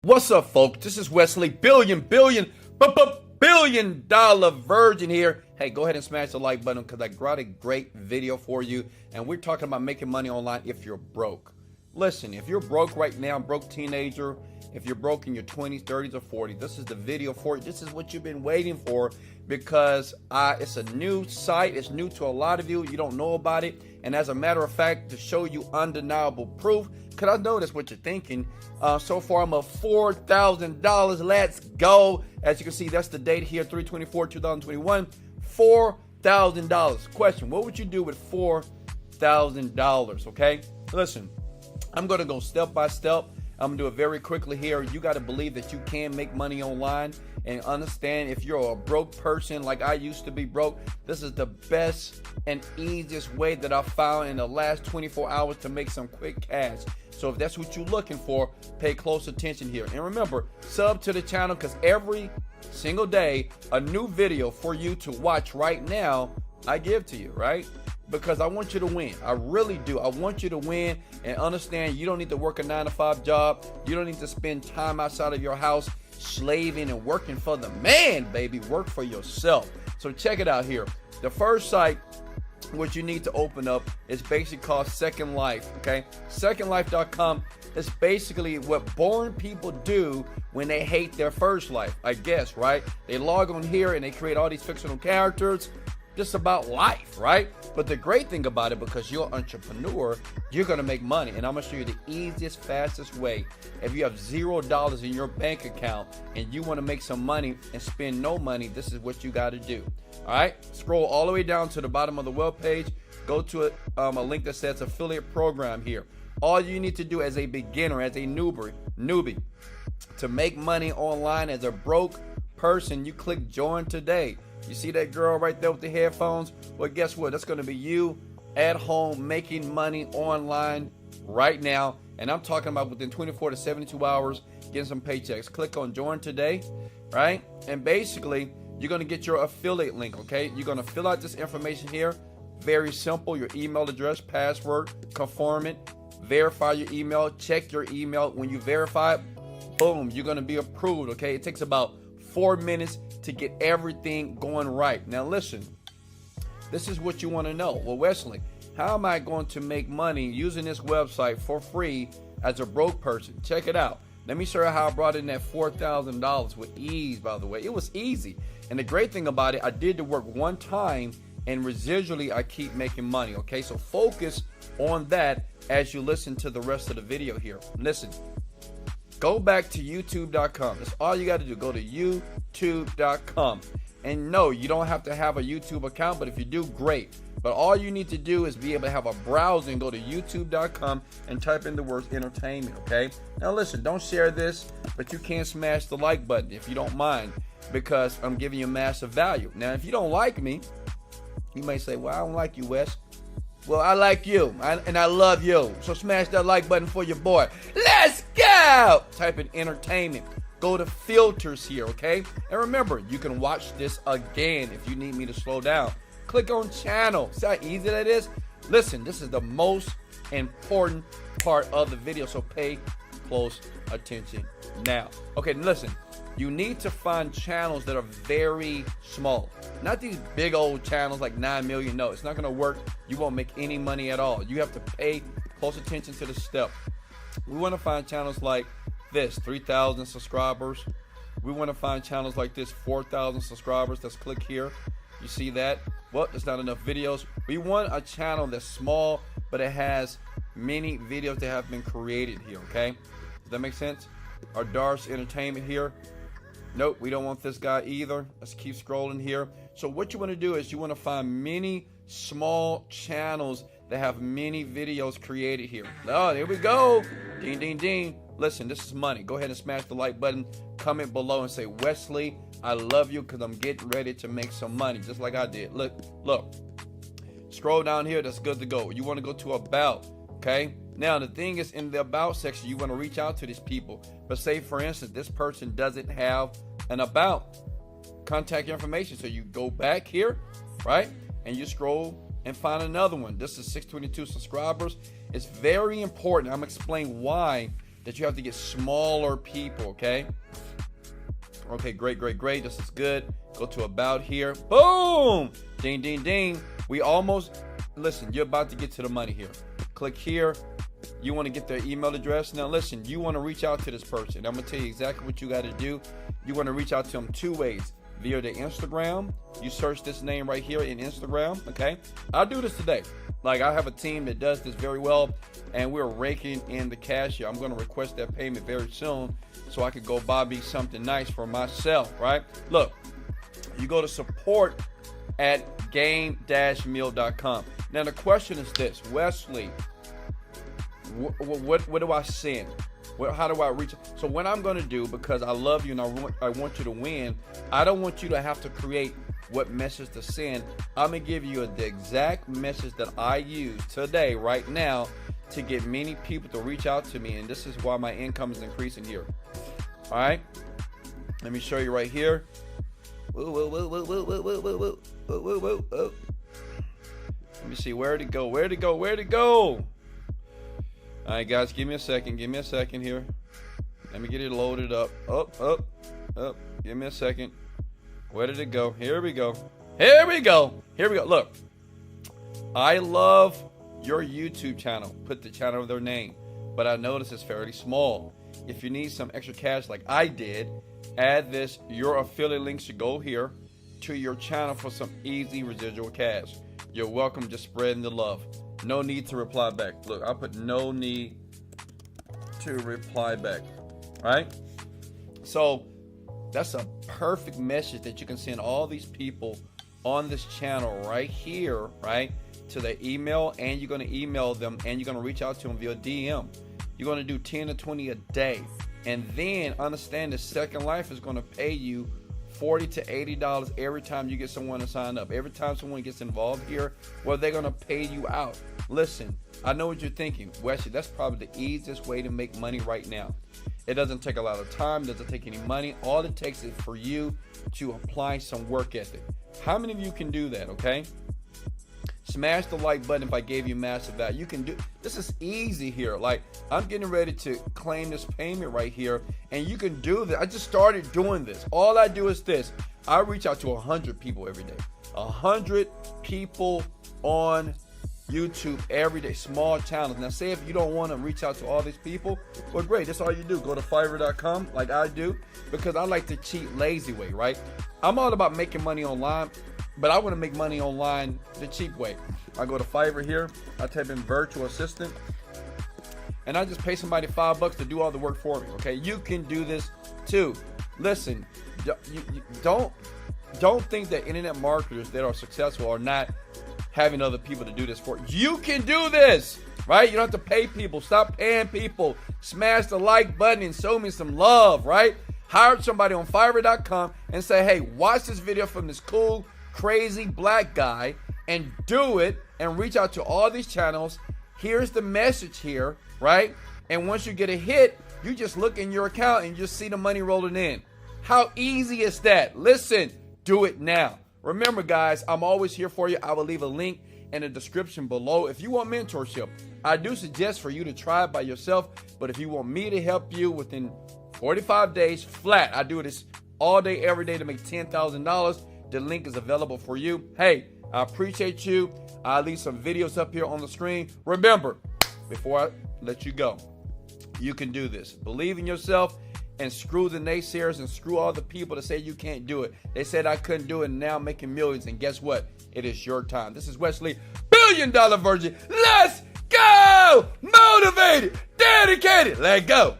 What's up, folks? This is Wesley, billion dollar virgin here. Hey, go ahead and smash the like button because I got a great video for you. And we're talking about making money online if you're broke. Listen, if you're broke right now, broke teenager, if you're broke in your 20s, 30s, or 40s, this is the video for you. This is what you've been waiting for because it's a new site. It's new to a lot of you. You don't know about it. And as a matter of fact, to show you undeniable proof, because I know that's what you're thinking. So far, I'm at $4,000. Let's go. As you can see, that's the date here, 3/24/2021. $4,000. Question, what would you do with $4,000? Okay, listen, I'm going to go step by step. I'm going to do it very quickly here. You got to believe that you can make money online and understand if you're a broke person like I used to be broke, this is the best and easiest way that I found in the last 24 hours to make some quick cash. So if that's what you're looking for, pay close attention here. And remember, sub to the channel because every single day, a new video for you to watch right now, I give to you, right? Because I want you to win. I really do. I want you to win and understand you don't need to work a 9-to-5 job. You don't need to spend time outside of your house slaving and working for the man, baby. Work for yourself. So check it out here. The first site what you need to open up is basically called Second Life, okay? SecondLife.com is basically what born people do when they hate their first life, I guess, right? They log on here and they create all these fictional characters just about life, right? But the great thing about it, because you're an entrepreneur, you're gonna make money. And I'm gonna show you the easiest, fastest way. If you have $0 in your bank account and you wanna make some money and spend no money, this is what you gotta do. All right, scroll all the way down to the bottom of the web page. Go to a link that says affiliate program here. All you need to do as a beginner, as a newbie, to make money online as a broke person, you click join today. You see that girl right there with the headphones? Well, guess what? That's going to be you at home making money online right now. And I'm talking about within 24 to 72 hours, getting some paychecks. Click on join today, right? And basically, you're going to get your affiliate link, okay? You're going to fill out this information here. Very simple. Your email address, password, confirm it, verify your email, check your email. When you verify it, boom, you're going to be approved, okay? It takes about 4 minutes to get everything going right. Now listen, this is what you want to know. Well, Wesley, how am I going to make money using this website for free as a broke person? Check it out. Let me show you how I brought in that $4,000 with ease, by the way. It was easy. And the great thing about it, I did the work one time and residually I keep making money, okay? So focus on that as you listen to the rest of the video here. Listen. Go back to youtube.com. That's all you got to do. Go to youtube.com. And no, you don't have to have a YouTube account, but if you do, great. But all you need to do is be able to have a browser and go to youtube.com and type in the words entertainment, okay? Now listen, don't share this, but you can smash the like button if you don't mind, because I'm giving you massive value. Now, if you don't like me, you may say, well, I don't like you, Wes. Well, I like you, and I love you. So smash that like button for your boy. Let's go! Type in entertainment. Go to filters here, okay? And remember, you can watch this again if you need me to slow down. Click on channel. See how easy that is? Listen, this is the most important part of the video, so pay close attention now. Okay, listen. You need to find channels that are very small. Not these big old channels like 9 million. No, it's not going to work. You won't make any money at all. You have to pay close attention to the step. We want to find channels like this, 3,000 subscribers. We want to find channels like this, 4,000 subscribers. Let's click here. You see that? Well, there's not enough videos. We want a channel that's small, but it has many videos that have been created here, okay? Does that make sense? Our Darce Entertainment here. Nope, we don't want this guy either. Let's keep scrolling here. So what you want to do is you want to find many small channels that have many videos created here. Oh, there we go. Ding, ding, ding. Listen, this is money. Go ahead and smash the like button. Comment below and say, Wesley, I love you because I'm getting ready to make some money, just like I did. Look. Scroll down here. That's good to go. You want to go to About, okay? Now, the thing is, in the About section, you want to reach out to these people. But say, for instance, this person doesn't have an About contact information. So you go back here, right? And you scroll and find another one. This is 622 subscribers. It's very important. I'm going to explain why that you have to get smaller people, okay? Okay, great. This is good. Go to about here. Boom! Ding, ding, ding. We almost, listen, you're about to get to the money here. Click here. You want to get their email address. Now, listen, you want to reach out to this person. I'm going to tell you exactly what you got to do. You want to reach out to them 2 ways. Via the Instagram. You search this name right here in Instagram, okay? I'll do this today. Like, I have a team that does this very well, and we're raking in the cash here. I'm going to request that payment very soon so I can go buy me something nice for myself, right? Look, you go to support@game-meal.com. Now, the question is this, Wesley, what do I send? How do I reach? So what I'm going to do, because I love you and I want you to win, I don't want you to have to create what message to send. I'm going to give you the exact message that I use today, right now, to get many people to reach out to me. And this is why my income is increasing here. All right. Let me show you right here. Let me see. Where'd it go? All right, guys, give me a second here. Let me get it loaded up. Up. Give me a second. Where did it go? Here we go. Look, I love your YouTube channel. Put the channel of their name. But I notice it's fairly small. If you need some extra cash like I did, add this. Your affiliate link should go here to your channel for some easy residual cash. You're welcome, just spreading the love. No need to reply back. Look, I put no need to reply back. Right? So that's a perfect message that you can send all these people on this channel right here, right, to their email, and you're going to email them, and you're going to reach out to them via DM. You're going to do 10 to 20 a day. And then understand that Second Life is going to pay you $40 to $80 every time you get someone to sign up. Every time someone gets involved here, well, they're going to pay you out. Listen, I know what you're thinking. Wesley, that's probably the easiest way to make money right now. It doesn't take a lot of time, doesn't take any money. All it takes is for you to apply some work ethic. How many of you can do that, okay? Smash the like button if I gave you massive value. You can do this. Is easy here. Like, I'm getting ready to claim this payment right here, and you can do this. I just started doing this. All I do is this. I reach out to 100 people every day. 100 people on YouTube every day. Small channels. Now, say if you don't want to reach out to all these people, well, great. That's all you do. Go to Fiverr.com like I do, because I like the cheap, lazy way, right? I'm all about making money online, but I want to make money online the cheap way. I go to Fiverr here. I type in virtual assistant, and I just pay somebody $5 to do all the work for me. Okay, you can do this too. Listen, don't think that internet marketers that are successful are not having other people to do this for you. You can do this, right? You don't have to pay people. Stop paying people. Smash the like button and show me some love, right? Hire somebody on Fiverr.com and say, hey, watch this video from this cool, crazy black guy, and do it, and reach out to all these channels. Here's the message here, right? And once you get a hit, you just look in your account and you just see the money rolling in. How easy is that? Listen, do it now. Remember, guys, I'm always here for you. I will leave a link in the description below. If you want mentorship, I do suggest for you to try it by yourself. But if you want me to help you within 45 days flat, I do this all day, every day to make $10,000. The link is available for you. Hey, I appreciate you. I'll leave some videos up here on the screen. Remember, before I let you go, you can do this. Believe in yourself, and screw the naysayers and screw all the people that say you can't do it. They said I couldn't do it, and now I'm making millions. And guess what? It is your time. This is Wesley, $1 Billion Virgin. Let's go! Motivated, dedicated. Let go.